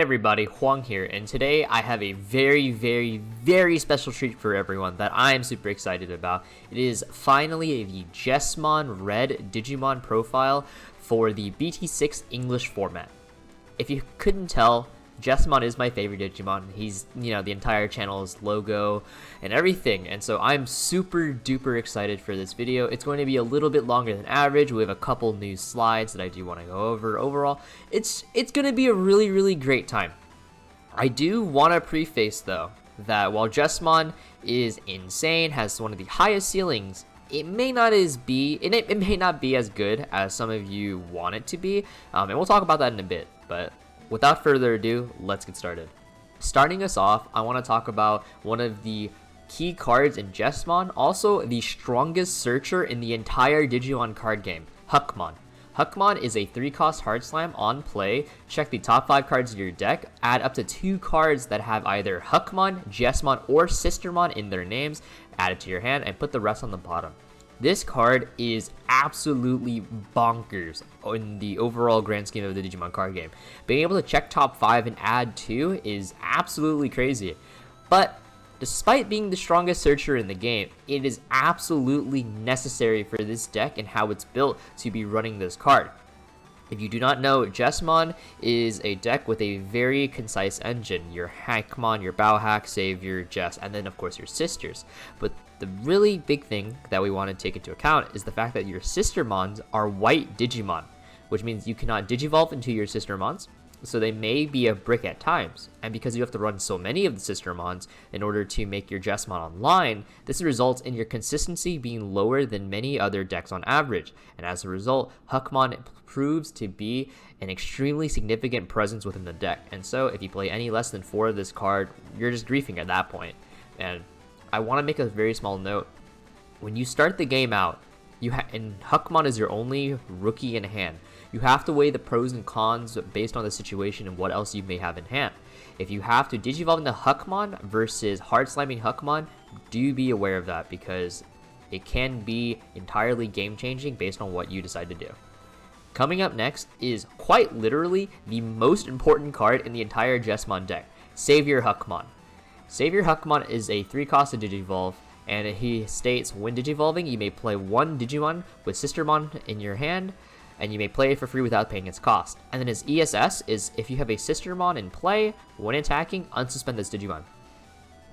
Everybody, Hoang here, and today I have a very special treat for everyone that I am super excited about. It is finally the Jesmon Red Digimon profile for the BT6 English format. If you couldn't tell, Jesmon is my favorite Digimon. He's, the entire channel's logo and everything, and so I'm super duper excited for this video. It's going to be a little bit longer than average. We have a couple new slides that I do want to go over. Overall, it's going to be a really great time. I do want to preface though that while Jesmon is insane, has one of the highest ceilings, it may not be as good as some of you want it to be, and we'll talk about that in a bit. But without further ado, let's get started. Starting us off, I want to talk about one of the key cards in Jesmon, also the strongest searcher in the entire Digimon card game, Hoang. Hoang is a 3-cost hard slam on play. Check the top 5 cards of your deck, add up to 2 cards that have either Hoang, Jesmon, or Sistermon in their names, add it to your hand, and put the rest on the bottom. This card is absolutely bonkers in the overall grand scheme of the Digimon card game. Being able to check top 5 and add 2 is absolutely crazy. But despite being the strongest searcher in the game, it is absolutely necessary for this deck and how it's built to be running this card. If you do not know, Jesmon is a deck with a very concise engine. Your Hackmon, your Bauhack, Savior, Jess, and then of course your sisters. But the really big thing that we want to take into account is the fact that your Sistermons are white Digimon, which means you cannot Digivolve into your Sistermons, so they may be a brick at times. And because you have to run so many of the Sistermons in order to make your Jesmon online, this results in your consistency being lower than many other decks on average. And as a result, Hoang proves to be an extremely significant presence within the deck. And so if you play any less than 4 of this card, you're just griefing at that point. And I want to make a very small note. When you start the game out, and Hoang is your only rookie in hand, you have to weigh the pros and cons based on the situation and what else you may have in hand. If you have to Digivolve into Hoang versus hard slamming Hoang, do be aware of that, because it can be entirely game changing based on what you decide to do. Coming up next is quite literally the most important card in the entire Jesmon deck, Savior Hoang. Savior Hoang is a 3-cost to Digivolve, and he states, when Digivolving, you may play 1 Digimon with Sistermon in your hand, and you may play it for free without paying its cost. And then his ESS is, if you have a Sistermon in play, when attacking, unsuspend this Digimon.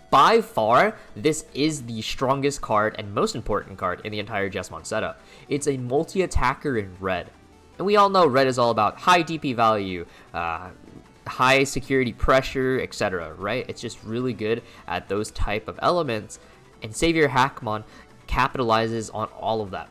By far, this is the strongest card and most important card in the entire Jesmon setup. It's a multi-attacker in red. And we all know red is all about high DP value, high security pressure, etc., right? It's just really good at those type of elements, and Savior Hackmon capitalizes on all of that.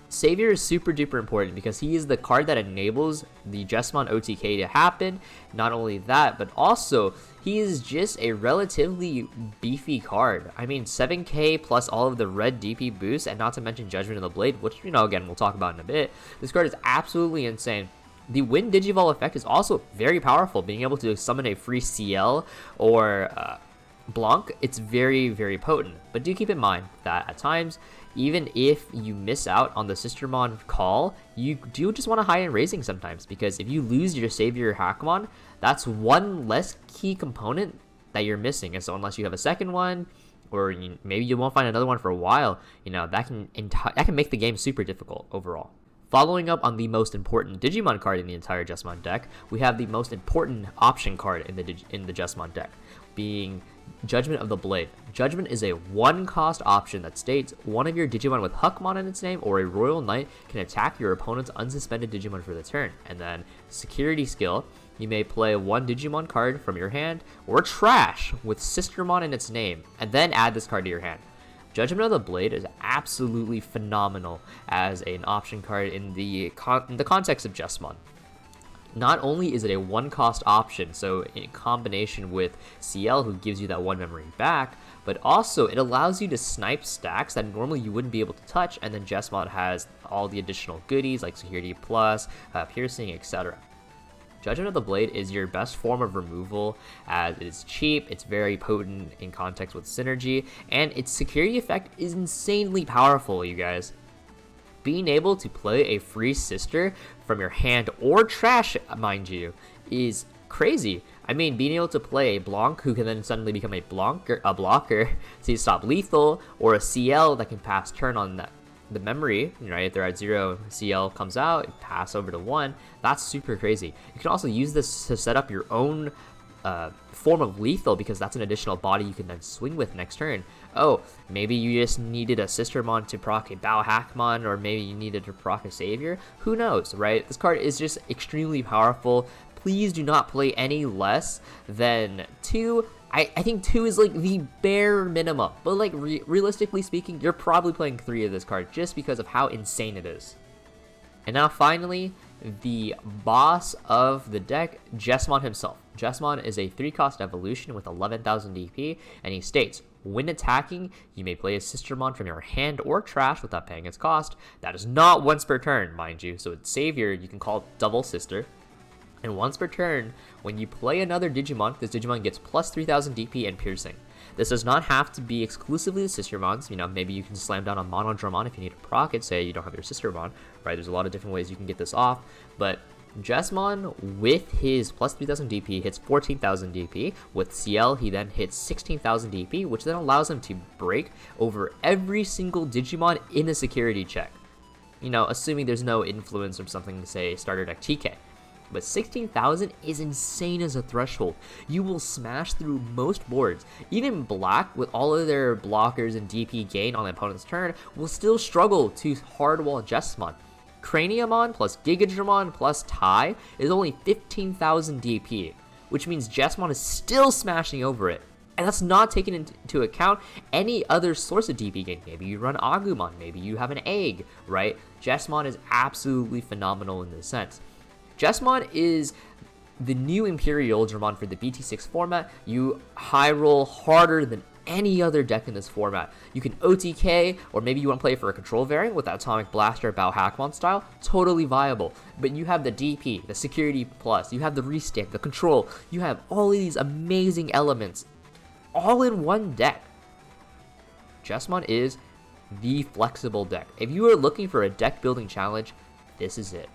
Savior is super duper important because he is the card that enables the Jesmon OTK to happen. Not only that, but also he is just a relatively beefy card. I mean, 7k plus all of the red DP boosts, and not to mention Judgement of the Blade, which, again, we'll talk about in a bit. This card is absolutely insane. The Wind Digivolve effect is also very powerful. Being able to summon a free CL or Blanc, it's very potent. But do keep in mind that at times, even if you miss out on the Sistermon call, you do just want to high end raising sometimes, because if you lose your Savior Hackmon, that's one less key component that you're missing. And so unless you have a second one, or maybe you won't find another one for a while, that can make the game super difficult overall. Following up on the most important Digimon card in the entire Jesmon deck, we have the most important option card in the Jesmon deck, being Judgement of the Blade. Judgement is a 1-cost option that states, one of your Digimon with Hoang in its name or a Royal Knight can attack your opponent's unsuspended Digimon for the turn. And then security skill, you may play 1 Digimon card from your hand or trash with Sistermon in its name, and then add this card to your hand. Judgement of the Blade is absolutely phenomenal as an option card in the context of Jesmon. Not only is it a 1-cost option, so in combination with CL, who gives you that 1 memory back, but also it allows you to snipe stacks that normally you wouldn't be able to touch, and then Jesmon has all the additional goodies like Security Plus, Piercing, etc. Judgement of the Blade is your best form of removal, as it is cheap, it's very potent in context with synergy, and its security effect is insanely powerful, you guys. Being able to play a free sister from your hand or trash, mind you, is crazy. I mean, being able to play a Blanc who can then suddenly become a blocker to stop lethal, or a CL that can pass turn on the memory, right? If they're at 0, CL comes out, pass over to 1. That's super crazy. You can also use this to set up your own form of lethal, because that's an additional body you can then swing with next turn. Oh, maybe you just needed a Sistermon to proc a Hackmon, or maybe you needed to proc a Savior. Who knows, right? This card is just extremely powerful. Please do not play any less than 2. I think 2 is like the bare minimum, but like realistically speaking, you're probably playing 3 of this card just because of how insane it is. And now finally, the boss of the deck, Jesmon himself. Jesmon is a 3-cost evolution with 11,000 DP, and he states, when attacking, you may play a Sistermon from your hand or trash without paying its cost. That is not once per turn, mind you, so it's Savior, you can call it double Sister. And once per turn, when you play another Digimon, this Digimon gets plus 3,000 DP and piercing. This does not have to be exclusively the Sistermons. You know, maybe you can slam down on Monodramon if you need a proc it, say you don't have your Sistermon, right? There's a lot of different ways you can get this off, but Jesmon, with his plus 3,000 DP, hits 14,000 DP. With CL, he then hits 16,000 DP, which then allows him to break over every single Digimon in a security check. You know, assuming there's no influence from something, say, starter deck TK. But 16,000 is insane as a threshold. You will smash through most boards. Even Black, with all of their blockers and DP gain on the opponent's turn, will still struggle to hardwall Jesmon. Craniamon plus Gigadramon plus Tai is only 15,000 DP, which means Jesmon is still smashing over it. And that's not taking into account any other source of DP gain. Maybe you run Agumon, maybe you have an egg, right? Jesmon is absolutely phenomenal in this sense. Jesmon is the new Imperial Dramon for the BT6 format. You high roll harder than any other deck in this format. You can OTK, or maybe you want to play for a control variant with that Atomic Blaster Hackmon style. Totally viable. But you have the DP, the Security Plus, you have the Restamp, the Control. You have all of these amazing elements all in one deck. Jesmon is the flexible deck. If you are looking for a deck building challenge, this is it.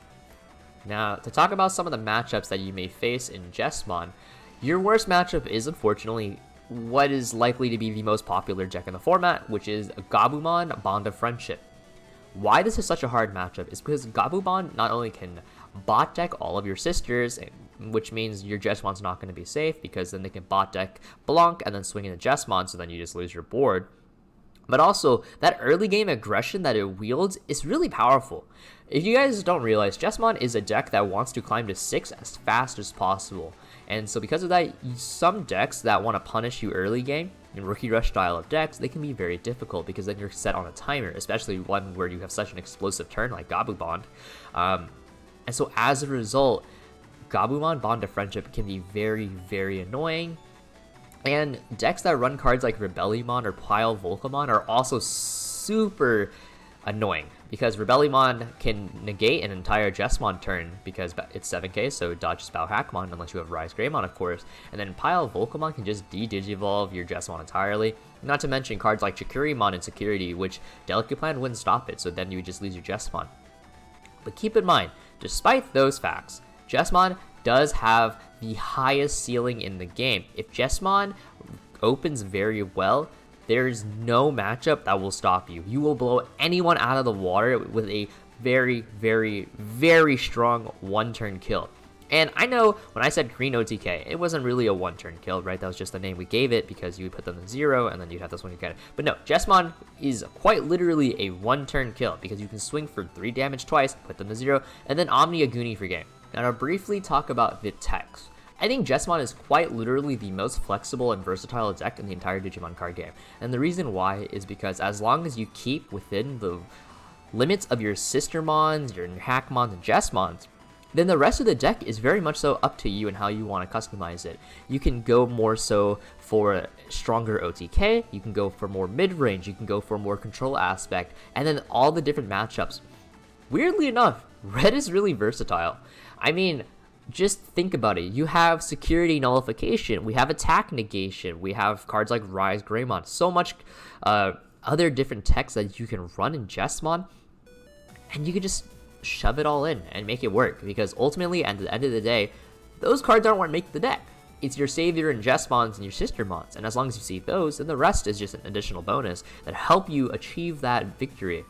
Now, to talk about some of the matchups that you may face in Jesmon, your worst matchup is unfortunately what is likely to be the most popular deck in the format, which is Gabumon Bond of Friendship. Why this is such a hard matchup is because Gabumon not only can bot deck all of your sisters, which means your Jesmon's not going to be safe, because then they can bot deck Blanc and then swing into Jesmon, so then you just lose your board. But also, that early game aggression that it wields is really powerful. If you guys don't realize, Jesmon is a deck that wants to climb to 6 as fast as possible. And so because of that, some decks that want to punish you early game, in Rookie Rush style of decks, they can be very difficult, because then you're set on a timer, especially one where you have such an explosive turn like Gabumon. And so as a result, Gabumon Bond of Friendship can be very, very annoying. And decks that run cards like Rebellion or Pile Volcamon are also super annoying, because Rebellion can negate an entire Jesmon turn because it's 7k, so it dodges Hackmon unless you have Rise Greymon, of course. And then Pile Volcamon can just de-digivolve your Jesmon entirely. Not to mention cards like Chikurumon and Security, which Delicate Plan wouldn't stop it, so then you would just lose your Jesmon. But keep in mind, despite those facts, Jesmon does have the highest ceiling in the game. If Jesmon opens very well, there is no matchup that will stop you. You will blow anyone out of the water with a very, very, very strong one-turn kill. And I know when I said Green OTK, it wasn't really a one-turn kill, right? That was just the name we gave it because you would put them to 0 and then you'd have this one you get it. But no, Jesmon is quite literally a one-turn kill because you can swing for 3 damage twice, put them to 0, and then Omni Aguni for game. Now to briefly talk about the techs. I think Jesmon is quite literally the most flexible and versatile deck in the entire Digimon card game. And the reason why is because as long as you keep within the limits of your Sistermons, your Hackmons, and Jesmons, then the rest of the deck is very much so up to you and how you want to customize it. You can go more so for a stronger OTK, you can go for more mid-range, you can go for more control aspect, and then all the different matchups. Weirdly enough, Red is really versatile. I mean, just think about it. You have security nullification, we have attack negation, we have cards like Rise Greymon, so much other different techs that you can run in Jesmon, and you can just shove it all in and make it work, because ultimately at the end of the day, those cards aren't what make the deck. it's your Savior and Jesmons and your Sister Mons, and as long as you see those, then the rest is just an additional bonus that help you achieve that victory.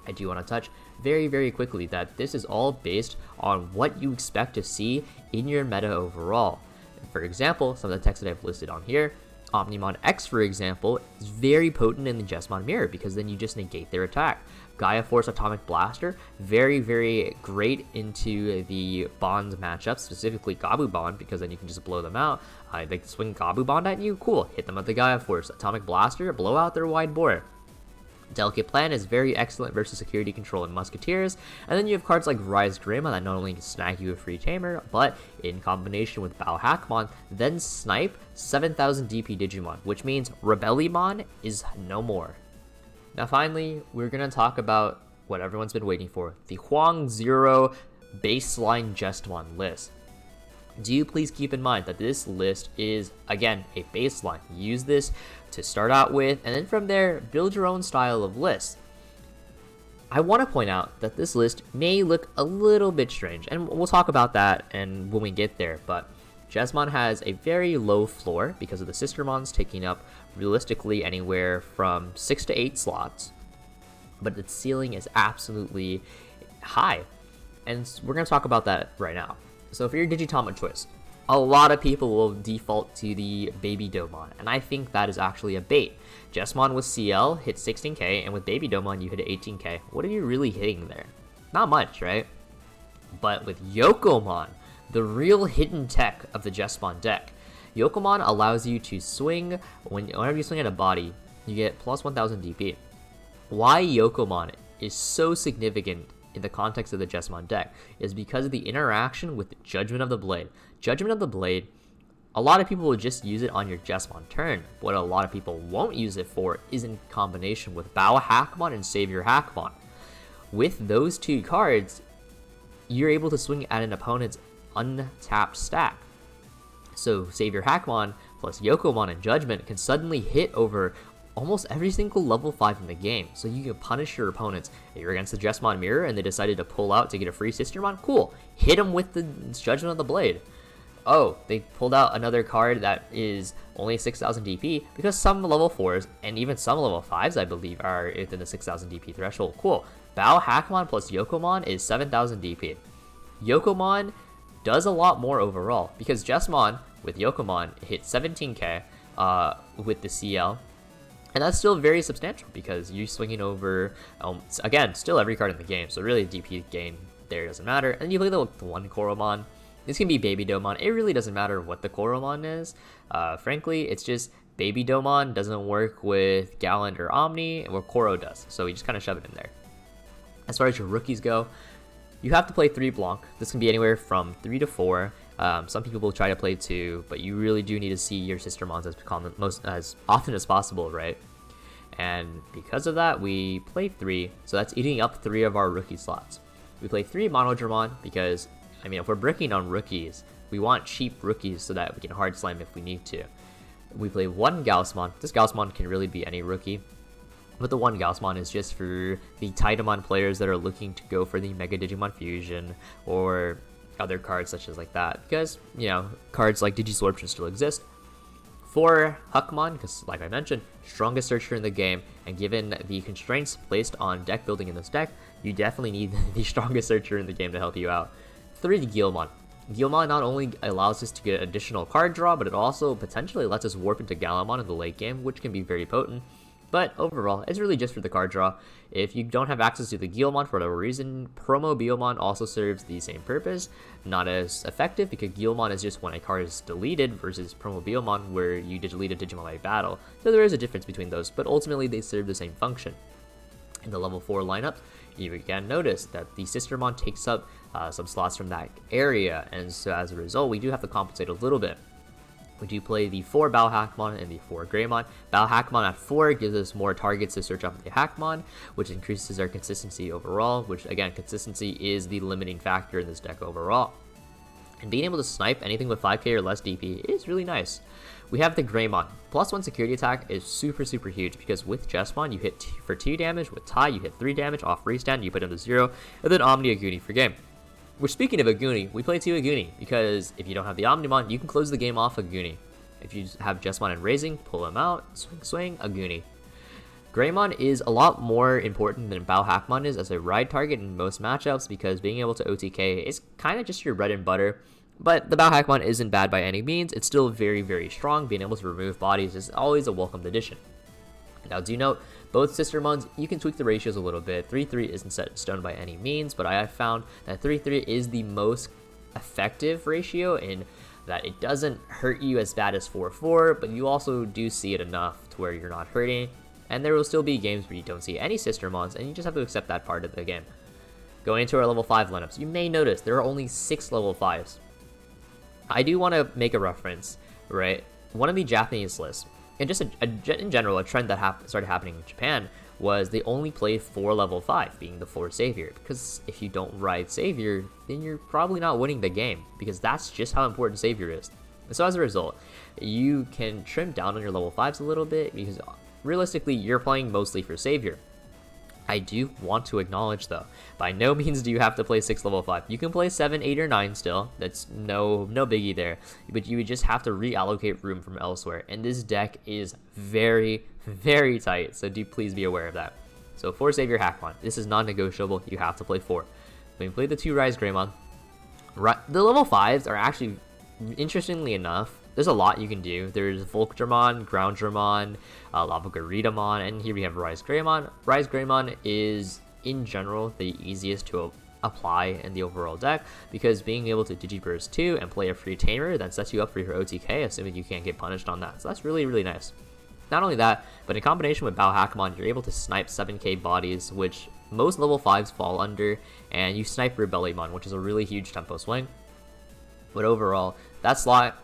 I do want to touch very, very quickly that this is all based on what you expect to see in your meta overall. For example, some of the text that I've listed on here, Omnimon X, for example, is very potent in the Jesmon mirror because then you just negate their attack. Gaia Force Atomic Blaster, very, very great into the Bonds matchup, specifically Gabu Bond, because then you can just blow them out. They swing Gabu Bond at you, cool, hit them with the Gaia Force Atomic Blaster, blow out their wide bore. Delicate Plan is very excellent versus Security Control and Musketeers, and then you have cards like Rise Greymon that not only can snag you a free Tamer, but in combination with Bao Hackmon, then snipe 7000 DP Digimon, which means Rebellymon is no more. Now finally, we're going to talk about what everyone's been waiting for, the Hoang Zero baseline Jesmon list. Do please keep in mind that this list is, again, a baseline. Use this to start out with, and then from there, build your own style of list. I want to point out that this list may look a little bit strange, and we'll talk about that and when we get there, but Jesmon has a very low floor because of the Sister Mons taking up realistically anywhere from 6 to 8 slots, but its ceiling is absolutely high, and we're going to talk about that right now. So for your Digitama choice, a lot of people will default to the Baby Domon, and I think that is actually a bait. Jesmon with CL hit 16k, and with Baby Domon you hit 18k. What are you really hitting there? Not much, right? But with Yokomon, the real hidden tech of the Jesmon deck, Yokomon allows you to swing, whenever you swing at a body, you get plus 1000 DP. Why Yokomon is so significant in the context of the Jesmon deck is because of the interaction with Judgement of the Blade. Judgement of the Blade, a lot of people will just use it on your Jesmon turn. What a lot of people won't use it for is in combination with Bao Hackmon and Savior Hackmon. With those two cards, you're able to swing at an opponent's untapped stack. So Savior Hackmon plus Yokomon and Judgement can suddenly hit over almost every single level 5 in the game, so you can punish your opponents. If you're against the Jesmon mirror and they decided to pull out to get a free Sistermon, cool, hit them with the Judgement of the Blade. Oh, they pulled out another card that is only 6000 DP, because some level 4s and even some level 5s I believe are within the 6000 DP threshold. Cool, Bao Hackmon plus Yokomon is 7000 DP. Yokomon does a lot more overall, because Jesmon with Yokomon hit 17k with the CL, and that's still very substantial because you're swinging over, again, still every card in the game, so really DP gain there doesn't matter. And you play the one Koromon. This can be Baby Domon. It really doesn't matter what the Koromon is. Frankly, it's just Baby Domon doesn't work with Gallant or Omni, or Koro does, so you just kind of shove it in there. As far as your rookies go, you have to play 3 Blanc. This can be anywhere from 3 to 4. Some people will try to play 2, but you really do need to see your Sister Mons as often as possible, right? And because of that, we play 3, so that's eating up 3 of our rookie slots. We play 3 Monodramon because, I mean, if we're bricking on rookies, we want cheap rookies so that we can hard slam if we need to. We play 1 Gaussmon. This Gaussmon can really be any rookie, but the 1 Gaussmon is just for the Titamon players that are looking to go for the Mega Digimon Fusion or other cards such as like that, because, you know, cards like Digisorption still exist. 4 Huckmon, because like I mentioned, strongest searcher in the game, and given the constraints placed on deck building in this deck, you definitely need the strongest searcher in the game to help you out. 3 Guilmon. Guilmon not only allows us to get additional card draw, but it also potentially lets us warp into Galamon in the late game, which can be very potent. But overall, it's really just for the card draw. If you don't have access to the Guilmon for whatever reason, Promo Guilmon also serves the same purpose. Not as effective, because Guilmon is just when a card is deleted versus Promo Guilmon where you delete a Digimon by battle. So there is a difference between those, but ultimately they serve the same function. In the level 4 lineup, you can notice that the Sistermon takes up some slots from that area, and so as a result, we do have to compensate a little bit. We do play the 4 Bao Hackmon and the 4 Greymon. Bao Hackmon at 4 gives us more targets to search up the Hackmon, which increases our consistency overall, which again, consistency is the limiting factor in this deck overall. And being able to snipe anything with 5k or less DP is really nice. We have the Greymon. +1 security attack is super huge, because with Jesmon you hit for 2 damage, with Tai you hit 3 damage, off restand you put him to 0, and then Omni Aguni for game. We're speaking of Aguni, we play 2 Aguni, because if you don't have the Omnimon, you can close the game off Aguni. If you have Jesmon and Raising, pull him out, swing, Aguni. Greymon is a lot more important than Bauhackmon is as a ride target in most matchups, because being able to OTK is kind of just your bread and butter. But the Bauhackmon isn't bad by any means, it's still very, very strong. Being able to remove bodies is always a welcomed addition. Now do note, both Sistermons, you can tweak the ratios a little bit. 3-3 isn't set in stone by any means, but I have found that 3-3 is the most effective ratio in that it doesn't hurt you as bad as 4-4, but you also do see it enough to where you're not hurting. And there will still be games where you don't see any Sistermons, and you just have to accept that part of the game. Going into our level 5 lineups, you may notice there are only 6 level 5s. I do want to make a reference, right? One of the Japanese lists, and just in general, a trend that started happening in Japan was they only play 4 level 5, being the 4 Savior. Because if you don't ride Savior, then you're probably not winning the game, because that's just how important Savior is. And so as a result, you can trim down on your level 5s a little bit, because realistically, you're playing mostly for Savior. I do want to acknowledge though, by no means do you have to play 6 level 5. You can play 7, 8, or 9 still. That's no biggie there. But you would just have to reallocate room from elsewhere. And this deck is very, very tight. So do please be aware of that. So 4 Savior Hackmon. This is non-negotiable. You have to play 4. When you play the 2 Rise Greymon, the level 5s are actually, interestingly enough, there's a lot you can do. There's Volkdramon, Groundramon, Lavaguridamon, and here we have Rise Greymon. Rise Greymon is, in general, the easiest to apply in the overall deck, because being able to Digiburst 2 and play a free Tamer that sets you up for your OTK, assuming you can't get punished on that. So that's really, really nice. Not only that, but in combination with Bauhackmon, you're able to snipe 7k bodies, which most level 5s fall under, and you snipe Rebellymon, which is a really huge tempo swing. But overall, that slot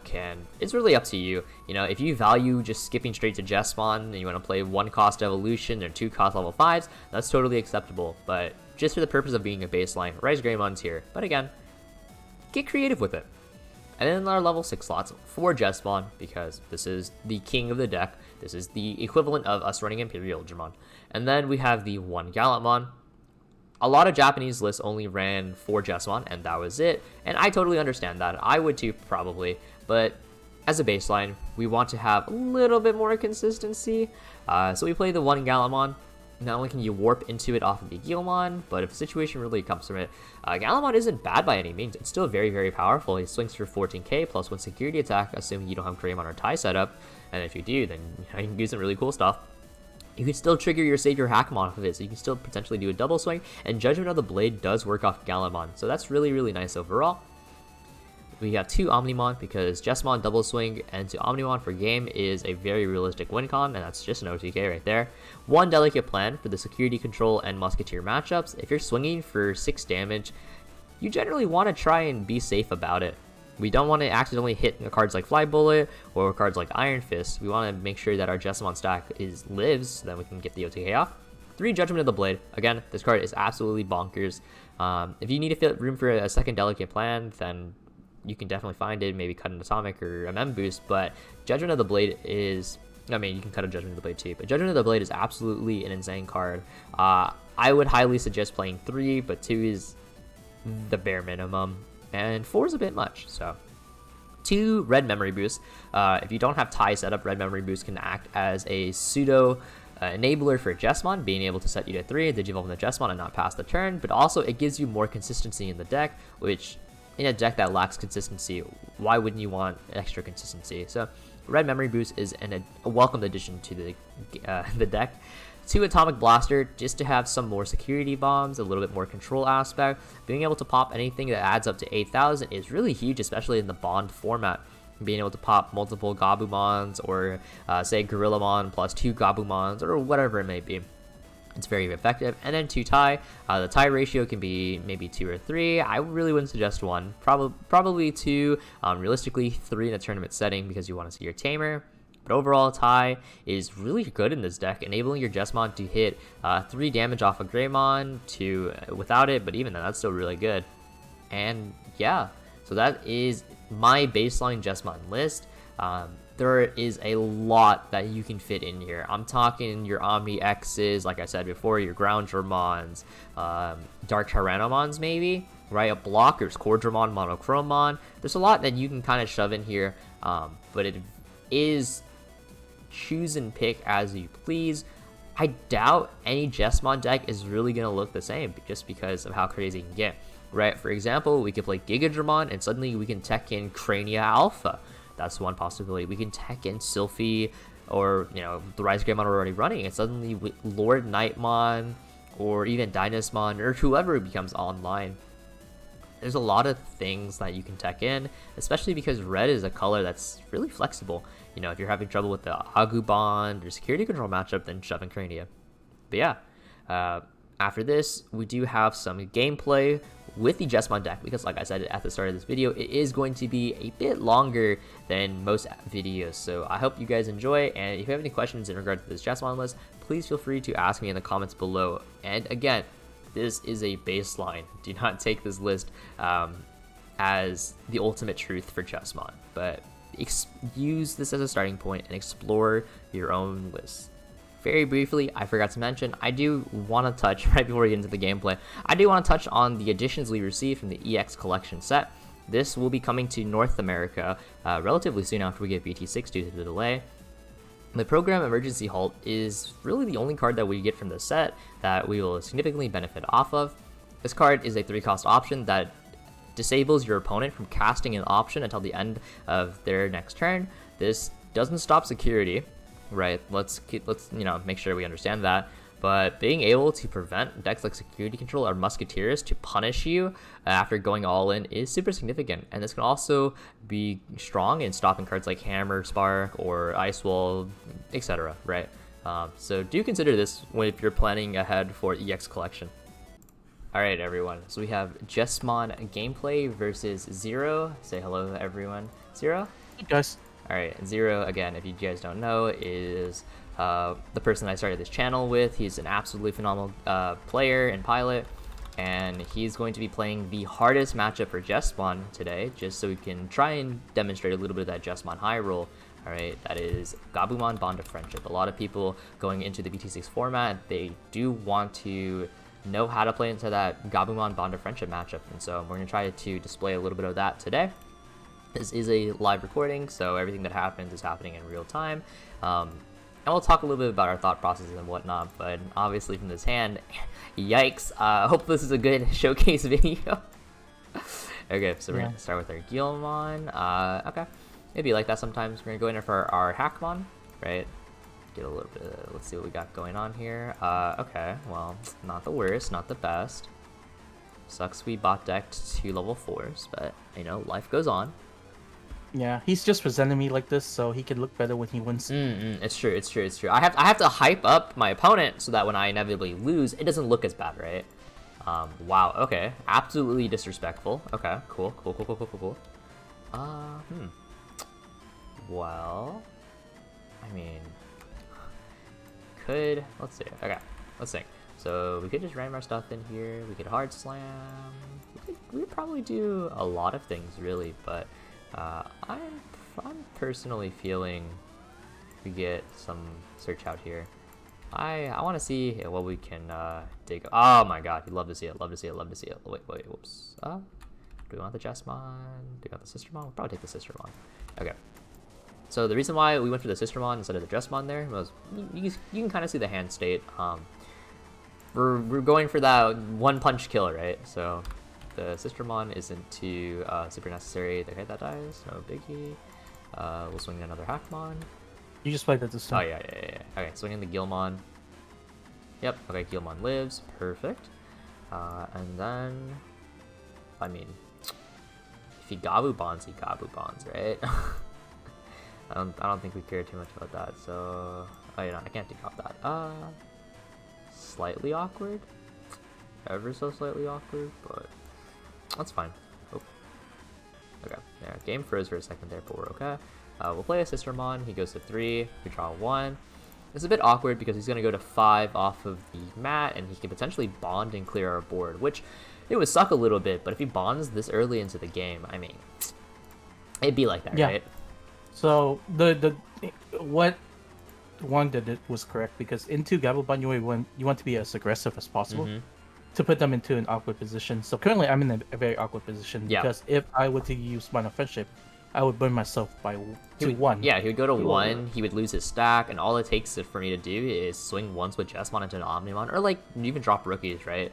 it's really up to you. You know, if you value just skipping straight to Jesmon and you want to play 1 cost evolution or 2 cost level 5s, that's totally acceptable. But just for the purpose of being a baseline, Rise Greymon's here. But again, get creative with it. And then our level 6 slots for Jesmon, because this is the king of the deck. This is the equivalent of us running Imperial Digimon. And then we have the 1 Gallantmon. A lot of Japanese lists only ran 4 Jesmon, and that was it. And I totally understand that. I would too, probably. But as a baseline, we want to have a little bit more consistency. So we play the 1 Gallantmon. Not only can you warp into it off of the Guilmon, but if the situation really comes from it, Gallantmon isn't bad by any means. It's still very, very powerful. He swings for 14k plus 1 security attack, assuming you don't have Greymon or Tai set up. And if you do, then you can do some really cool stuff. You can still trigger your Savior Hackmon off of it, so you can still potentially do a double swing, and Judgement of the Blade does work off Gallantmon, so that's really, really nice overall. We have 2 Omnimon, because Jesmon double swing and 2 Omnimon for game is a very realistic win con, and that's just an OTK right there. 1 Delicate Plan for the security control and Musketeer matchups. If you're swinging for 6 damage, you generally want to try and be safe about it. We don't want to accidentally hit cards like Fly Bullet or cards like Iron Fist. We want to make sure that our Jesmon stack lives, so that we can get the OTK off. 3 Judgement of the Blade. Again, this card is absolutely bonkers. If you need to fit room for a second Delicate Plan, then you can definitely find it. Maybe cut an Atomic or a Mem boost, but Judgement of the Blade is... I mean, you can cut a Judgement of the Blade too, but Judgement of the Blade is absolutely an insane card. I would highly suggest playing 3, but 2 is the bare minimum. And 4 is a bit much, so 2 Red Memory Boosts. If you don't have Tai set up, Red Memory Boost can act as a pseudo enabler for Jesmon, being able to set you to 3, Digivolve the Jesmon and not pass the turn, but also it gives you more consistency in the deck, which in a deck that lacks consistency, why wouldn't you want extra consistency? So Red Memory Boost is a welcome addition to the deck. 2 Atomic Blaster, just to have some more security bombs, a little bit more control aspect. Being able to pop anything that adds up to 8,000 is really huge, especially in the Bond format. Being able to pop multiple Gabumons, or say Gorillamon plus 2 Gabumons, or whatever it may be. It's very effective. And then 2 Tai. The Tai ratio can be maybe 2 or 3. I really wouldn't suggest 1. Probably 2. Realistically, 3 in a tournament setting, because you want to see your Tamer. But overall, Tai is really good in this deck, enabling your Jesmon to hit 3 damage off of Greymon without it, but even then, that's still really good. And yeah, so that is my baseline Jesmon list. There is a lot that you can fit in here. I'm talking your Omni X's, like I said before, your Ground Dramons, Dark Tyrannomons maybe. right? A block, there's Cordramon, Monochromon. There's a lot that you can kind of shove in here, but it is choose and pick as you please. I doubt any Jesmon deck is really going to look the same just because of how crazy it can get, right? For example, we could play Gigadramon and suddenly we can tech in Crania Alpha. That's one possibility. We can tech in Sylphie or, you know, the Rise Greymon we're already running, and suddenly Lord Nightmon or even Dynasmon or whoever becomes online. There's a lot of things that you can tech in, especially because red is a color that's really flexible. You know, if you're having trouble with the Agumon or security control matchup, then shove in Crania. But yeah, after this, we do have some gameplay with the Jesmon deck, because like I said at the start of this video, it is going to be a bit longer than most videos. So I hope you guys enjoy, and if you have any questions in regard to this Jesmon list, please feel free to ask me in the comments below. And again, this is a baseline. Do not take this list as the ultimate truth for Jesmon, but use this as a starting point and explore your own list. Very briefly, I forgot to mention, I do want to touch, right before we get into the gameplay, I do want to touch on the additions we received from the EX collection set. This will be coming to North America relatively soon after we get BT6 due to the delay. The Program Emergency Halt is really the only card that we get from the set that we will significantly benefit off of. This card is a 3-cost option that disables your opponent from casting an option until the end of their next turn. This doesn't stop security, right? Let's you know, make sure we understand that. But being able to prevent decks like Security Control or Musketeers to punish you after going all in is super significant. And this can also be strong in stopping cards like Hammer, Spark, or Ice Wall, etc. Right? So do consider this if you're planning ahead for EX collection. Alright everyone, so we have Jesmon gameplay versus Zero. Say hello everyone. Zero? Hey guys. Alright, Zero, again, if you guys don't know, is the person I started this channel with. He's an absolutely phenomenal player and pilot, and he's going to be playing the hardest matchup for Jesmon today, just so we can try and demonstrate a little bit of that Jesmon high roll. Alright, that is Gabumon Bond of Friendship. A lot of people going into the BT6 format, they do want to know how to play into that Gabumon Bond of Friendship matchup, and so we're going to try to display a little bit of that today. This is a live recording, so everything that happens is happening in real time. And we'll talk a little bit about our thought processes and whatnot, but obviously from this hand, yikes, hope this is a good showcase video. Okay, so we're going to start with our Guilmon. Okay, maybe like that sometimes. We're going to go in for our Hackmon, right? Get a little bit of, let's see what we got going on here. Okay, well, not the worst, not the best. Sucks we bot decked 2 level 4s, but, you know, life goes on. Yeah, he's just presenting me like this so he can look better when he wins. It's true, it's true, it's true. I have to hype up my opponent so that when I inevitably lose, it doesn't look as bad, right? Wow, okay. Absolutely disrespectful. Okay, cool. Well, I mean, let's see. Okay, let's think. So we could just ram our stuff in here. We could hard slam. We could probably do a lot of things, really, but I'm personally feeling we get some search out here. I want to see what we can dig. Oh my god, you'd love to see it, love to see it, love to see it. Wait, whoops. Do we want the Jesmon? Do we want the Sistermon? We'll probably take the Sistermon. Okay. So the reason why we went for the Sistermon instead of the Jesmon there was you can kind of see the hand state. We're going for that one-punch kill, right? So the Sistermon isn't too super necessary. Okay, that dies. No biggie. We'll swing another Hackmon. You just played that this time. Oh, yeah. Okay, swinging the Guilmon. Yep, okay, Guilmon lives. Perfect. And then, I mean, if he Gabu Bonds, right? I don't think we care too much about that, so... Oh, you know, I can't decop that. Slightly awkward. Ever so slightly awkward, but that's fine. Oh. Okay, yeah, game froze for a second there, but we're okay. We'll play a Sistermon. He goes to 3. We draw 1. It's a bit awkward because he's going to go to 5 off of the mat, and he can potentially bond and clear our board, which it would suck a little bit, but if he bonds this early into the game, I mean, it'd be like that, right? So what Hoang did it was correct, because into Gabumon you want to be as aggressive as possible. to put them into an awkward position. So currently, I'm in a very awkward position Yeah. because if I were to use Bond of Friendship, I would burn myself by one. Yeah, he would go to 1, he would lose his stack, and all it takes for me to do is swing once with Jesmon into an Omnimon, or like even drop rookies, right?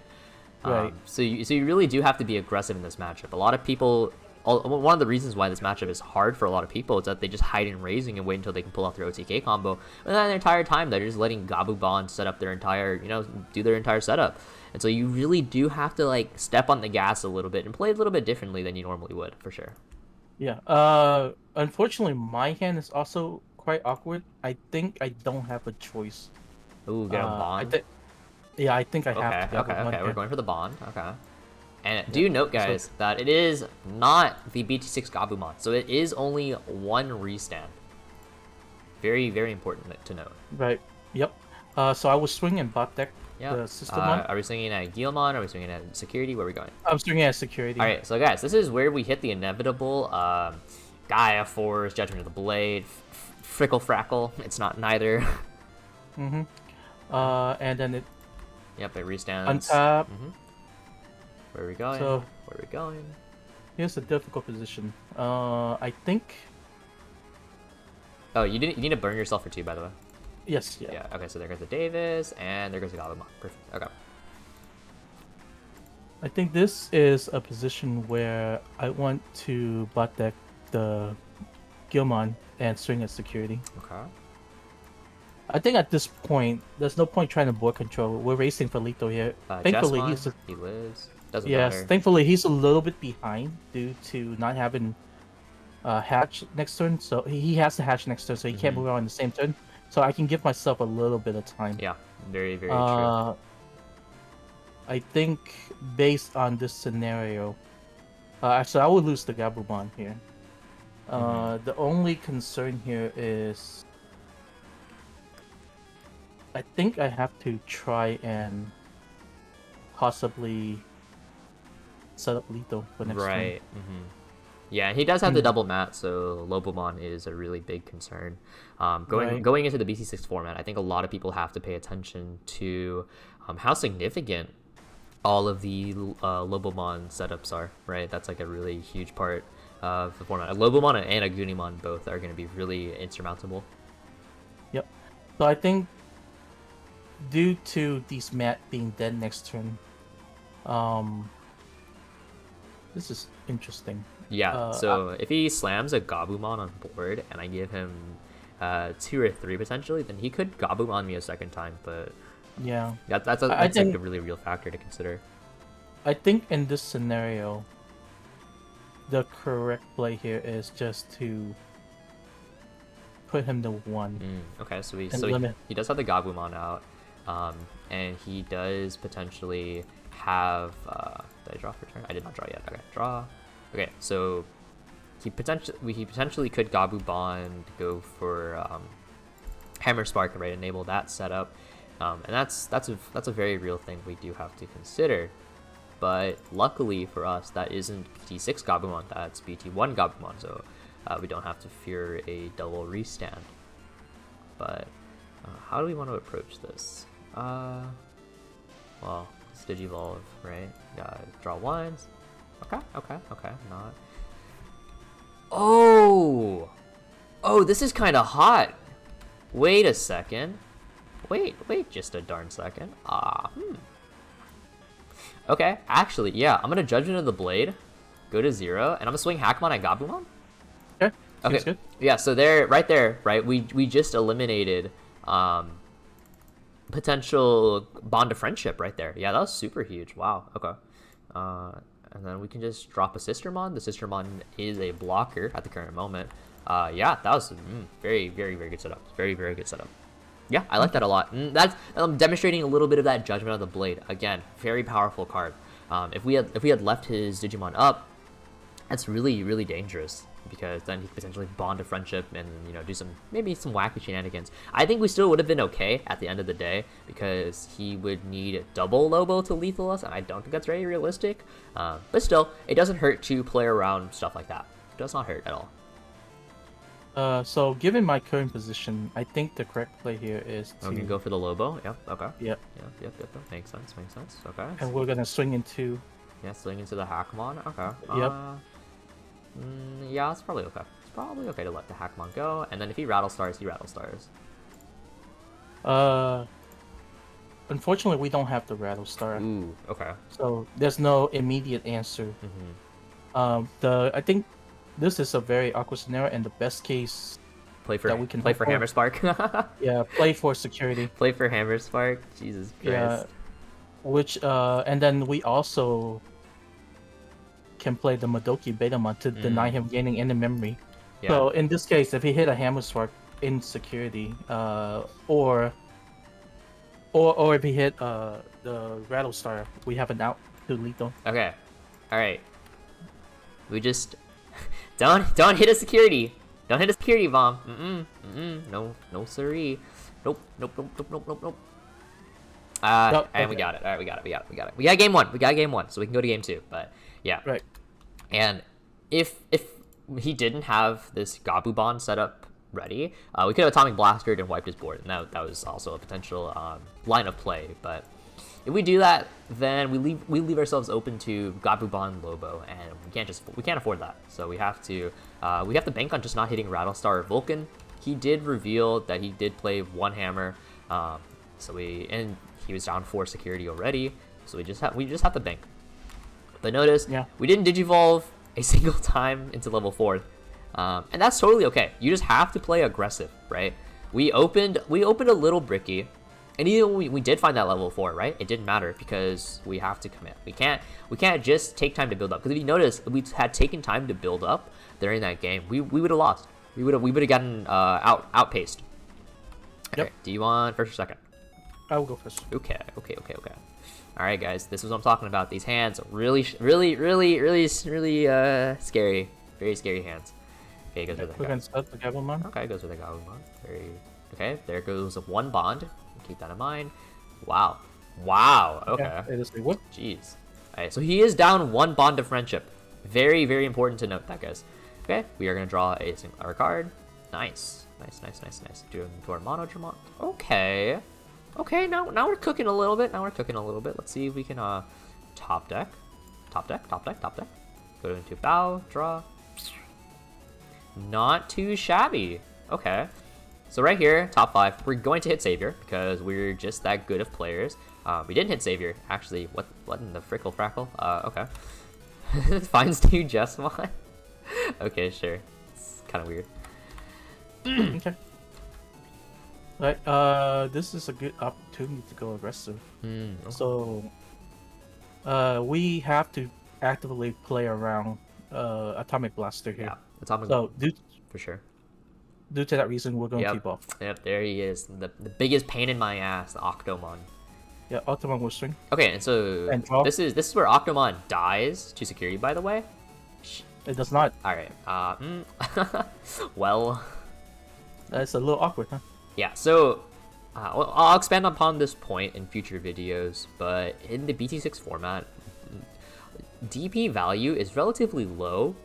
Right. So you really do have to be aggressive in this matchup. A lot of people, one of the reasons why this matchup is hard for a lot of people is that they just hide in raising and wait until they can pull off their OTK combo, and then the entire time they're just letting Gabumon set up their entire, do their entire setup. And so you really do have to like step on the gas a little bit and play a little bit differently than you normally would, for sure. Yeah. Unfortunately, my hand is also quite awkward. I think I don't have a choice. Ooh, get a bond. Yeah, I think I have to. Okay. We're going for the bond. Okay. And do note, guys, that it is not the BT6 Gabumon, so it is only 1 restand. Very, very important to note. Right. Yep. So I was swinging bot deck. Yeah. The system one. Are we swinging at Guilmon? Are we swinging at security? Where are we going? I'm swinging at security. All right, so guys, this is where we hit the inevitable Gaia Force, Judgment of the Blade, Frickle Frackle. It's not neither. Mm-hmm. And then it. Yep, it restands. Untap. Where are we going? So, where are we going? Here's a difficult position. I think. Oh, you need to burn yourself for 2, by the way. Yes. Yeah. Yeah. Okay, so there goes the Davis, and there goes the Gabumon. Perfect. Okay. I think this is a position where I want to bot deck the Guilmon and swing at security. Okay. I think at this point, there's no point trying to board control. We're racing for Lito here. Thankfully, Jesmon, he lives. Doesn't yes, matter. thankfully he's a little bit behind due to not having hatch next turn. So he has to hatch next turn, so he can't move on the same turn. So I can give myself a little bit of time. Yeah, very, very true. I think based on this scenario, actually I would lose the Gabumon here. The only concern here is I think I have to try and possibly set up Lito for next turn. Right. Yeah, and he does have the double mat, so Lobomon is a really big concern. Going into the BT6 format, I think a lot of people have to pay attention to how significant all of the Lobomon setups are, right? That's like a really huge part of the format. A Lobomon and a Gunimon both are going to be really insurmountable. Yep. So I think due to these mat being dead next turn, this is interesting. Yeah, so if he slams a Gabumon on board and I give him 2 or 3 potentially, then he could Gabumon me a second time, but yeah, that's like a really real factor to consider. I think in this scenario, the correct play here is just to put him to 1. Okay, so he does have the Gabumon out, and he does potentially have. Did I draw for turn? I did not draw yet. Okay, draw. Okay, so he potentially could Gabumon go for Hammer Spark, right? Enable that setup, and that's a very real thing we do have to consider. But luckily for us, that isn't BT6 Gabumon, that's BT1 Gabumon, so we don't have to fear a double restand. But how do we want to approach this? Well, let's Digivolve, right? Draw 1s. Okay, not. Oh, this is kind of hot. Wait a second. Wait just a darn second. Okay, actually, yeah, I'm gonna Judgment of the Blade, go to 0, and I'm gonna swing Hackmon at Gabumon. Okay. Good. Yeah, so right, we just eliminated potential Bond of Friendship right there. Yeah, that was super huge. Wow. Okay. And then we can just drop a Sistermon. The Sistermon is a blocker at the current moment. Yeah, that was very, very, very good setup. Very, very good setup. Yeah, I like that a lot. That's demonstrating a little bit of that Judgment of the Blade. Again, very powerful card. If we had left his Digimon up, that's really, really dangerous, because then he could potentially bond a friendship and do maybe some wacky shenanigans. I think we still would have been okay at the end of the day, because he would need double Lobo to lethal us, and I don't think that's very realistic. But still, it doesn't hurt to play around stuff like that. It does not hurt at all. So given my current position, I think the correct play here is to. I'm gonna go for the Lobo. Yep. Okay. Yep. Yep. Makes sense. Makes sense. Okay. And we're gonna swing into. Yeah, swing into the Hackmon. Okay. Yep. Yeah, it's probably okay. It's probably okay to let the Hackmon go, and then if he rattle stars, he rattle stars. Unfortunately, we don't have the rattle star. Ooh. Okay. So there's no immediate answer. I think this is a very awkward scenario, and the best case Play for that we can play for Hammer Spark. Yeah, play for security. Play for Hammer Spark. Jesus Christ. Yeah, which and then we also can play the Madoki Betamon to deny him gaining any memory. Yeah. So in this case, if he hit a Hammer Spark in security, or if he hit the Rattle Star, we have an out to lethal. Okay. All right. We just don't hit a security. Don't hit a security bomb. No siree. Nope. And we got it. All right, we got it. We got game one. So we can go to game two. But yeah. Right. And if he didn't have this Gabumon set up ready, we could have Atomic Blastered and wiped his board, and that was also a potential line of play. But if we do that, then we leave ourselves open to Gabumon Lobo, and we can't afford that. So we have to bank on just not hitting Rattlestar or Vulcan. He did reveal that he did play one hammer, and he was down 4 security already. So we just have to bank. But notice, we didn't Digivolve a single time into level 4, and that's totally okay. You just have to play aggressive, right? We opened a little bricky. And even when we did find that level 4, right? It didn't matter because we have to commit. We can't just take time to build up. Because if you notice, if we had taken time to build up during that game, we would have lost. We would have gotten outpaced. Okay. Yep. Do you want first or second? I will go first. Okay. All right, guys. This is what I'm talking about. These hands, really scary. Very scary hands. Okay, goes for the. We're gonna start the Gabumon. Okay, goes for the Gabumon. Okay. There goes one bond. Keep that in mind. Wow. Okay. Yeah, it is a what? Jeez. Alright, so he is down 1 bond of friendship. Very, very important to note that, guys. Okay, we are gonna draw our card. Nice. Doing to our mono Dramon. Okay. Now we're cooking a little bit. Let's see if we can top deck. Go into bow, draw. Not too shabby. Okay. So right here, top 5, we're going to hit Savior because we're just that good of players. We didn't hit Savior. Actually, what in the frickle frackle? Okay. Finds 2 Jesmon. Okay, sure. It's kind of weird. Okay. Right. This is a good opportunity to go aggressive. Okay. So, we have to actively play around Atomic Blaster here. Yeah, Atomic. So, for sure. Due to that reason, we're going to keep off. Yep, there he is. The biggest pain in my ass, the Octomon. Yeah, Octomon will swing. Okay, and so this is where Octomon dies to security, by the way. It does not. All right. Well, that's a little awkward, huh? Yeah. So I'll expand upon this point in future videos, but in the BT6 format, DP value is relatively low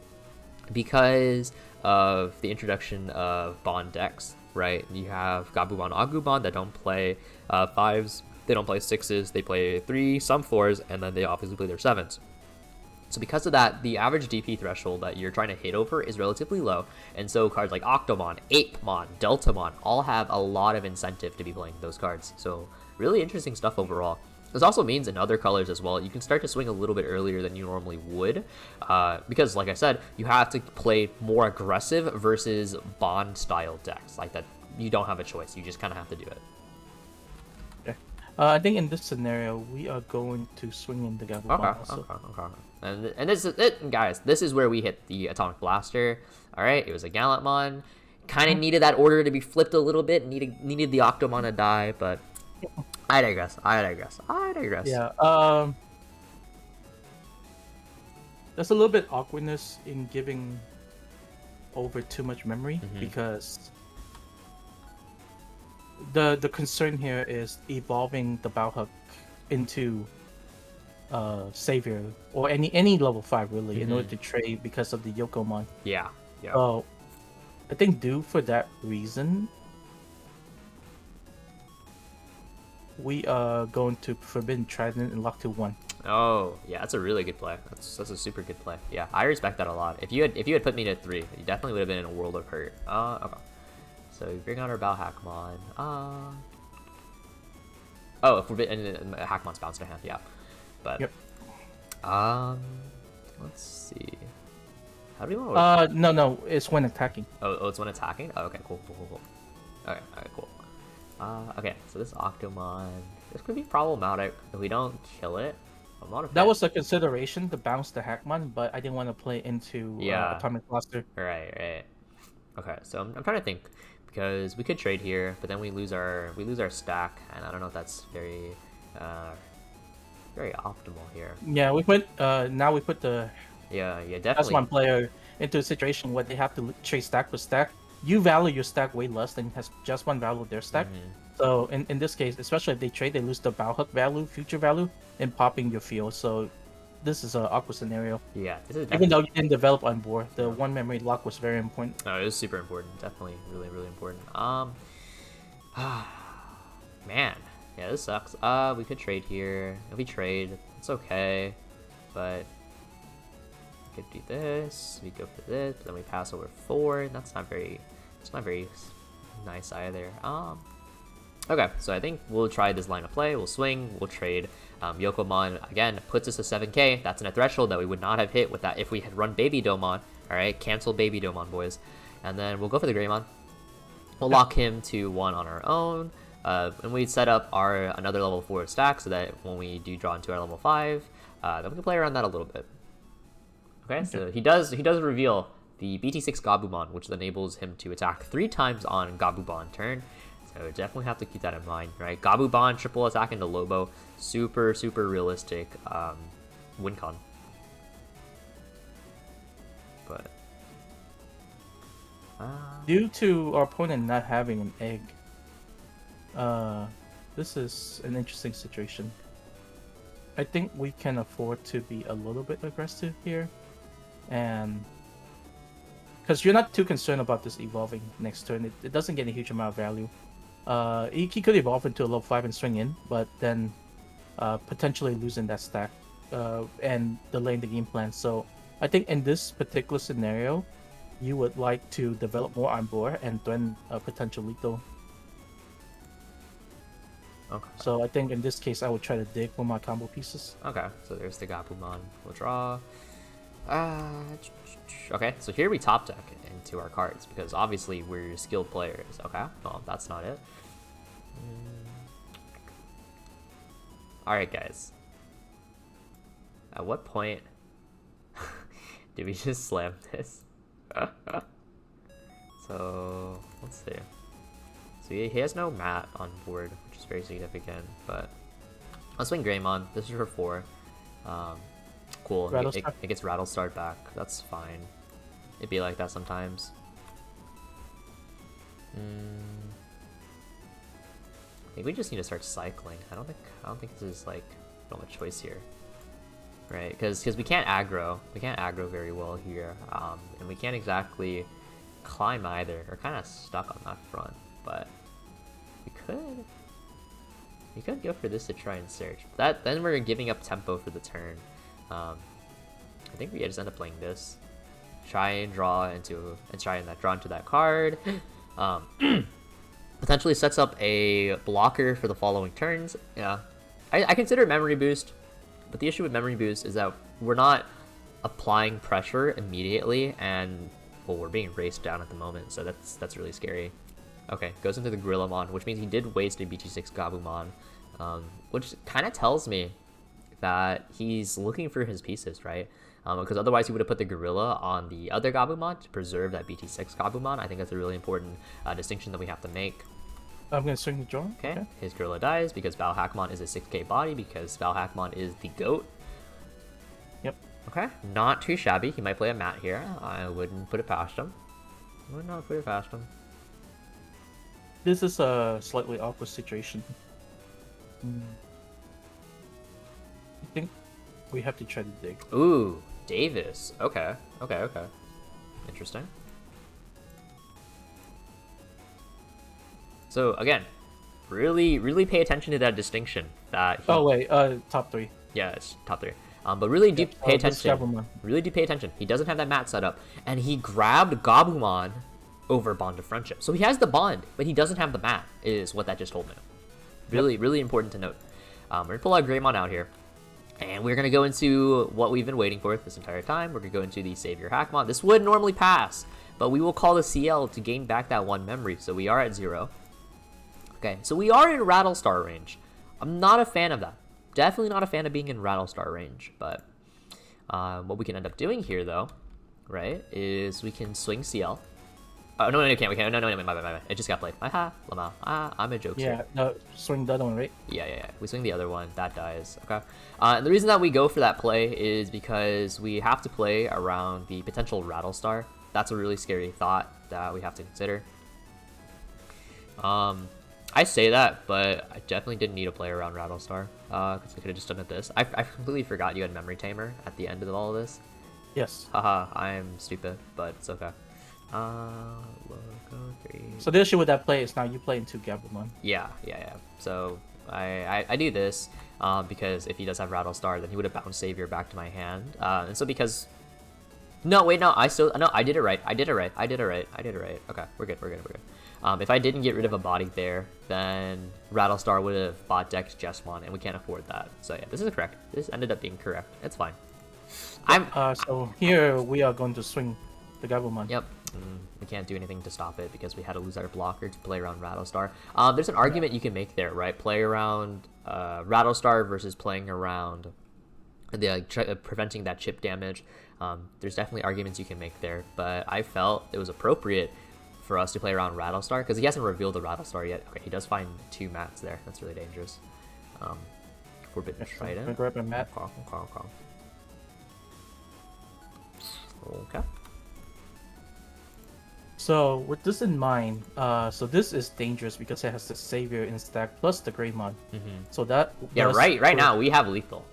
because of the introduction of bond decks, right? You have Gabumon, Agumon that don't play 5s, they don't play 6s, they play 3, some 4s, and then they obviously play their 7s. So because of that, the average DP threshold that you're trying to hit over is relatively low, and so cards like Octomon, Apemon, Deltamon all have a lot of incentive to be playing those cards. So really interesting stuff overall. This also means in other colors as well, you can start to swing a little bit earlier than you normally would, because like I said, you have to play more aggressive versus bond style decks. Like that, you don't have a choice, you just kind of have to do it. Okay. I think in this scenario, we are going to swing in the Gabumon also. Okay. And this is it, guys. This is where we hit the Atomic Blaster. Alright, it was a Gallantmon. Kind of needed that order to be flipped a little bit, needed the Octomon to die, but I digress. Yeah, there's a little bit awkwardness in giving over too much memory because the concern here is evolving the Bauhuk into Savior or any level 5 really in order to trade because of the Yokomon. Yeah. So I think due for that reason, we are going to Forbidden Trident and lock to 1. Oh, yeah, that's a really good play. That's a super good play. Yeah, I respect that a lot. If you had put me to 3, you definitely would have been in a world of hurt. Okay. So we bring out our Hackmon. Oh, Forbidden Hackmon's bounced to hand, yeah. But Yep. let's see. How do we want to? No, it's when attacking. Oh, it's when attacking. Oh, okay, cool. Okay, cool. Okay, so this Octomon, this could be problematic if we don't kill it. I'm not a fan. That was a consideration to bounce the Hackmon, but I didn't want to play into Atomic Cluster. Right. Okay, so I'm trying to think because we could trade here, but then we lose our stack, and I don't know if that's very optimal here. Yeah, we put now we put the definitely Jesmon player into a situation where they have to trade stack for stack. You value your stack way less than has Jesmon value their stack. So in this case, especially if they trade, they lose the Bowhook value, future value, in popping your field. So this is an awkward scenario. Yeah, this is even though you didn't develop on board, the one memory lock was very important. Oh, it was super important. Definitely, really, really important. Man, yeah, this sucks. We could trade here. If we trade, it's okay, but we could do this. We go for this, but then we pass over 4. That's not very. It's not very nice either. Okay, so I think we'll try this line of play. We'll swing. We'll trade. Yokomon again puts us to 7k. That's in a threshold that we would not have hit with that if we had run Baby Domon. All right, cancel Baby Domon, boys. And then we'll go for the Greymon. We'll lock him to 1 on our own. And we'd set up our another level 4 stack so that when we do draw into our level 5, then we can play around that a little bit. Okay, so he does reveal the BT6 Gabumon, which enables him to attack 3 times on Gabumon turn. So definitely have to keep that in mind, right? Gabumon triple attack into Lobo, super realistic win con. But due to our opponent not having an egg, this is an interesting situation. I think we can afford to be a little bit aggressive here, and because you're not too concerned about this evolving next turn, it doesn't get a huge amount of value. He could evolve into a level 5 and swing in, but then potentially losing that stack and delaying the game plan. So I think in this particular scenario, you would like to develop more on board and then potential lethal. Okay. So I think in this case, I would try to dig for my combo pieces. Okay, so there's the Gabumon. We'll draw. Okay, so here we top deck into our cards because obviously we're skilled players. Okay, well, that's not it. Alright, guys. At what point did we just slam this? So, let's see. So he has no mat on board, which is very significant, but I'll swing Greymon. This is for 4. Cool. It gets Rattlestar back. That's fine. It'd be like that sometimes. I think we just need to start cycling. I don't think this is like we don't have a choice here, right? Because we can't aggro. We can't aggro very well here, and we can't exactly climb either. We're kind of stuck on that front, but we could go for this to try and search. Then we're giving up tempo for the turn. I think we just end up playing this. Try and draw into that card. Potentially sets up a blocker for the following turns. Yeah, I consider Memory Boost, but the issue with Memory Boost is that we're not applying pressure immediately, and well, we're being raced down at the moment, so that's really scary. Okay, goes into the Gorillamon, which means he did waste a BT6 Gabumon, which kind of tells me that he's looking for his pieces, right? Because otherwise he would have put the Gorilla on the other Gabumon to preserve that BT6 Gabumon. I think that's a really important distinction that we have to make. I'm going to swing the draw. Okay, his Gorilla dies because Val Hackmon is a 6k body because Val Hackmon is the GOAT. Yep. Okay, not too shabby. He might play a mat here. I wouldn't put it past him. Would not put it past him. This is a slightly awkward situation. I think we have to try to dig. Ooh, Davis. Okay. Interesting. So again, really pay attention to that distinction. That Oh wait, top 3. yeah, it's top 3. But really do pay attention. Gabumon. Really do pay attention. He doesn't have that mat set up, and he grabbed Gabumon over Bond of Friendship. So he has the bond, but he doesn't have the mat. Is what that just told me. Really important to note. We're gonna pull our Greymon out here, and we're gonna go into what we've been waiting for this entire time. We're gonna go into the Savior Hackmon. This would normally pass, but we will call the CL to gain back that 1 memory. So we are at 0. Okay, so we are in Rattlestar range. I'm not a fan of that. Definitely not a fan of being in Rattlestar range, but what we can end up doing here, though, right, is we can swing CL. Oh, no, we can't. No, my. It just got played. Aha, Lamau. I'm a joke. Yeah, no, swing the other one, right? Yeah. We swing the other one. That dies. Okay. And the reason that we go for that play is because we have to play around the potential Rattlestar. That's a really scary thought that we have to consider. I say that, but I definitely didn't need to play around Rattlestar, because I could have just done it this. I completely forgot you had Memory Tamer at the end of all of this. Yes. Haha, I'm stupid, but it's okay. Logo 3. So the issue with that play is now you play into Gabumon. Yeah. So I do this because if he does have Rattlestar, then he would have bounced Savior back to my hand. And so because... No, wait, no, I did it right. I did it right. Okay, we're good. If I didn't get rid of a body there, then Rattlestar would have bot decked Jesmon, and we can't afford that. So yeah, this is correct. This ended up being correct. It's fine. So here we are going to swing the Gabumon. Yep. We can't do anything to stop it because we had to lose our blocker to play around Rattlestar. There's an argument you can make there, right? Play around Rattlestar versus playing around the preventing that chip damage. There's definitely arguments you can make there, but I felt it was appropriate for us to play around Rattlestar because he hasn't revealed the Rattlestar yet. Okay, he does find 2 mats there. That's really dangerous. Forbidden Trident. Grab a mat. Okay. So with this in mind, so this is dangerous because it has the Savior in stack plus the Greymon. So that right now we have lethal.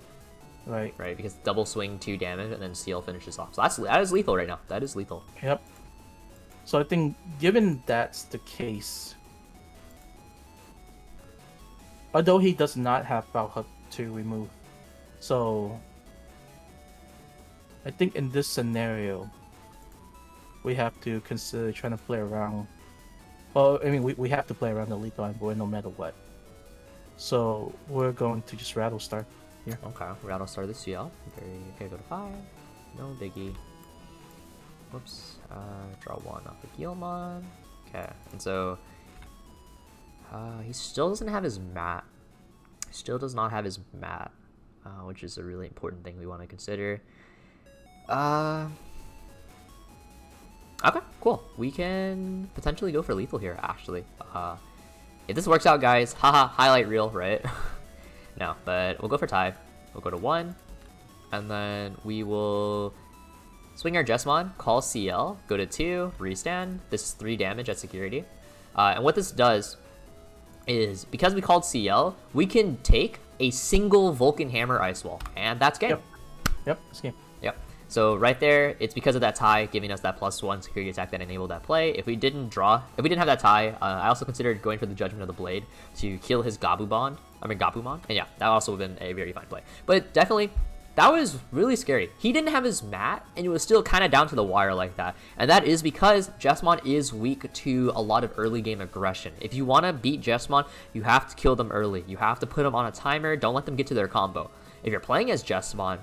Right, because double swing 2 damage and then seal finishes off. So that is lethal right now. That is lethal. Yep. So I think given that's the case, although he does not have Valhut to remove, so I think in this scenario we have to consider trying to play around. Well, I mean we have to play around the lethal boy no matter what. So we're going to just Rattlestar here. Okay, Rattlestar the CL. Okay, go to 5. No biggie. Whoops. Draw 1 off the Gilmon. Okay, and so he still doesn't have his mat. Still does not have his mat, which is a really important thing we want to consider. Okay, cool. We can potentially go for lethal here, actually. If this works out, guys, haha, highlight reel, right? No, but we'll go for tie. We'll go to 1, and then we will swing our Jesmon, call CL, go to 2, restand. This is 3 damage at security. And what this does is, because we called CL, we can take a single Vulcan Hammer Ice Wall, and that's game. Yep, that's game. Yep. So right there, it's because of that tie, giving us that +1 security attack that enabled that play. If we didn't have that tie, I also considered going for the Judgment of the Blade to kill his Gabumon, and yeah, that also would have been a very fine play. But definitely, that was really scary. He didn't have his mat, and it was still kind of down to the wire like that. And that is because Jesmon is weak to a lot of early game aggression. If you want to beat Jesmon, you have to kill them early. You have to put them on a timer. Don't let them get to their combo. If you're playing as Jesmon,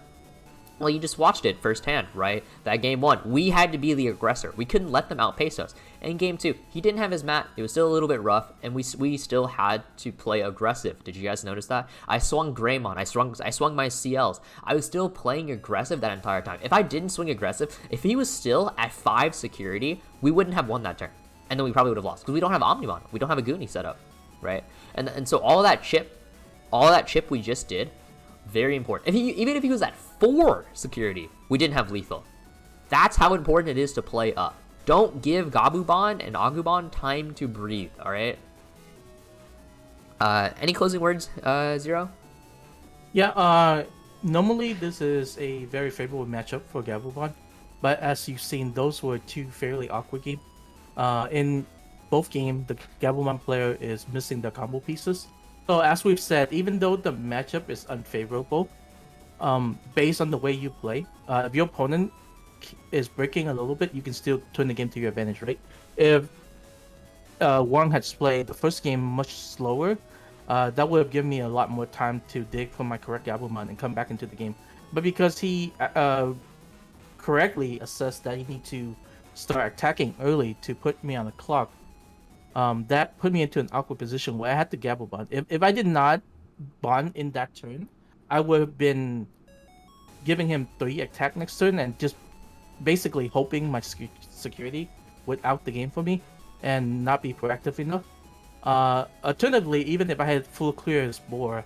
well, you just watched it firsthand, right? That game 1, we had to be the aggressor. We couldn't let them outpace us. In game 2, he didn't have his mat. It was still a little bit rough, and we still had to play aggressive. Did you guys notice that? I swung Greymon. I swung my CLs. I was still playing aggressive that entire time. If I didn't swing aggressive, if he was still at 5 security, we wouldn't have won that turn, and then we probably would have lost because we don't have Omnimon. We don't have a Goonie set up, right? And so all that chip we just did. Very important. Even if he was at 4 security, we didn't have lethal. That's how important it is to play up. Don't give Gabumon and Agumon time to breathe, alright? Any closing words, Zero? Yeah, normally this is a very favorable matchup for Gabumon, but as you've seen, those were 2 fairly awkward games. In both games, the Gabumon player is missing the combo pieces. So as we've said, even though the matchup is unfavorable, based on the way you play, if your opponent is breaking a little bit, you can still turn the game to your advantage, right? If Hoang had played the first game much slower, that would have given me a lot more time to dig for my correct Gabumon and come back into the game. But because he correctly assessed that he need to start attacking early to put me on the clock, that put me into an awkward position where I had to Gabumon. If I did not bond in that turn, I would have been giving him 3 attack next turn and just basically hoping my security would out the game for me and not be proactive enough. Alternatively, even if I had full clear as board,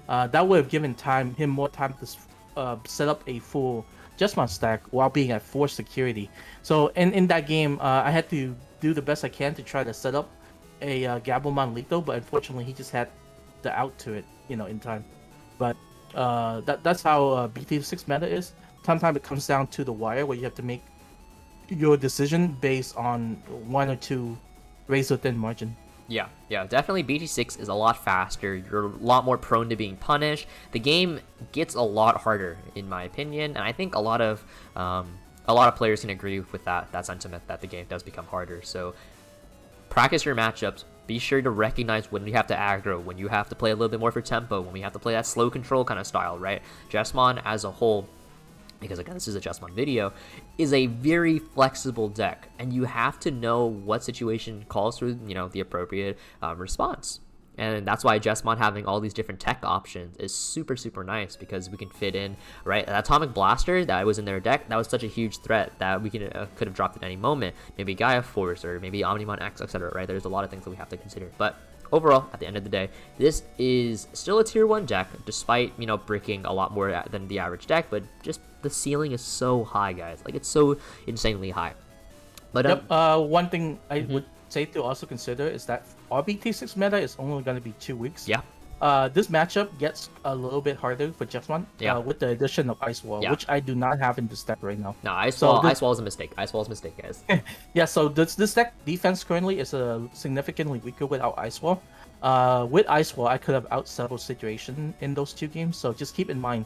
that would have given him more time to set up a full Jesmon stack while being at 4 security. So in that game, I had to do the best I can to try to set up a Gabumon lethal, but unfortunately he just had the out to it, in time. But that's how BT6 meta is. Sometimes it comes down to the wire where you have to make your decision based on 1 or 2 razor thin margin. Yeah, definitely BT6 is a lot faster. You're a lot more prone to being punished. The game gets a lot harder, in my opinion, and I think a lot of players can agree with that sentiment, that the game does become harder. So practice your matchups. Be sure to recognize when you have to aggro, when you have to play a little bit more for tempo, when we have to play that slow control kind of style, right? Jesmon as a whole, because again, this is a Jesmon video, is a very flexible deck, and you have to know what situation calls for, the appropriate response. And that's why Jesmon having all these different tech options is super, super nice, because we can fit in, right? An Atomic Blaster that was in their deck, that was such a huge threat that we could have dropped at any moment. Maybe Gaia Force, or maybe Omnimon X, etc., right? There's a lot of things that we have to consider. But overall, at the end of the day, this is still a tier 1 deck, despite, breaking a lot more than the average deck, but just the ceiling is so high, guys. Like, it's so insanely high. But one thing I would say to also consider is that our BT6 meta is only going to be 2 weeks. Yeah. This matchup gets a little bit harder for Jesmon with the addition of Ice Wall, which I do not have in this deck right now. No, Ice Wall is a mistake. Ice Wall is a mistake, guys. Yeah, so this deck defense currently is significantly weaker without Ice Wall. With Ice Wall, I could have out several situations in those 2 games, so just keep in mind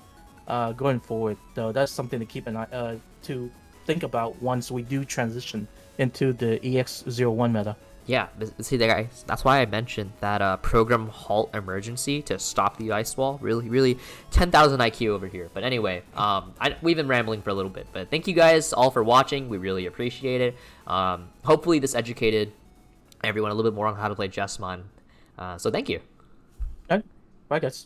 going forward. Though that's something to keep an eye to think about once we do transition into the EX01 meta. Yeah, see there, guys. That's why I mentioned that program halt emergency to stop the Ice Wall. Really, 10,000 IQ over here. But anyway, we've been rambling for a little bit. But thank you guys all for watching. We really appreciate it. Hopefully this educated everyone a little bit more on how to play Jesmon. So thank you. Okay. Bye, guys.